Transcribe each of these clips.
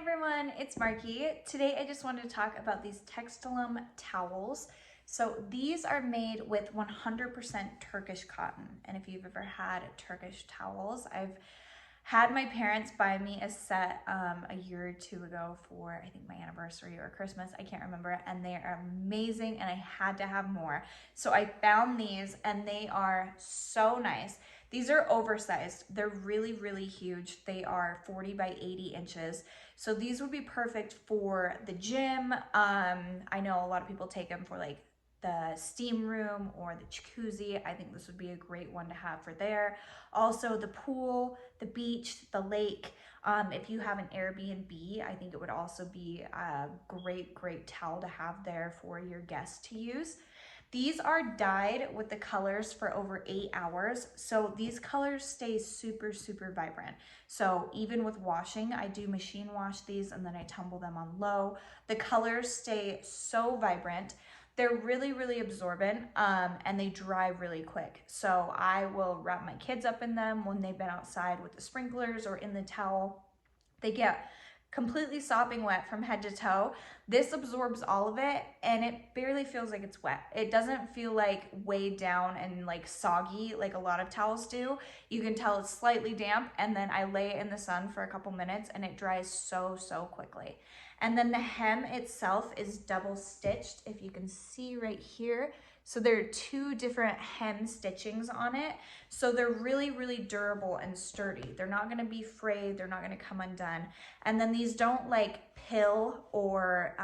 everyone, it's Marky. Today I just wanted to talk about these TEXTILOM towels. So these are made with 100% Turkish cotton. And if you've ever had Turkish towels, I've had my parents buy me a set a year or two ago for I think my anniversary or Christmas, I can't remember, and they are amazing and I had to have more. So I found these and they are so nice. These are oversized. They're really huge. They are 40 by 80 inches. So these would be perfect for the gym. I know a lot of people take them for like the steam room or the jacuzzi. I think this would be a great one to have for there. Also the pool, the beach, the lake. If you have an Airbnb, I think it would also be a great towel to have there for your guests to use. These are dyed with the colors for over 8 hours. So these colors stay super vibrant. So even with washing, I do machine wash these and then I tumble them on low. The colors stay so vibrant. They're really absorbent and they dry really quick. So I will wrap my kids up in them when they've been outside with the sprinklers or in the towel. They get completely sopping wet from head to toe. This absorbs all of it and it barely feels like it's wet. It doesn't feel like weighed down and like soggy like a lot of towels do. You can tell it's slightly damp, and then I lay it in the sun for a couple minutes and it dries so quickly. And then the hem itself is double stitched, if you can see right here. So there are two different hem stitchings on it. So they're really durable and sturdy. They're not gonna be frayed, they're not gonna come undone. And then these don't like pill or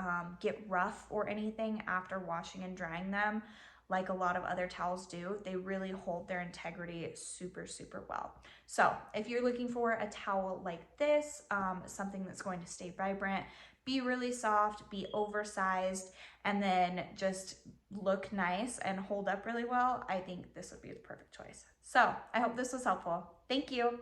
get rough or anything after washing and drying them like a lot of other towels do. They really hold their integrity super well. So if you're looking for a towel like this, something that's going to stay vibrant, be really soft, be oversized, and then just look nice and hold up really well, I think this would be the perfect choice. So I hope this was helpful. Thank you.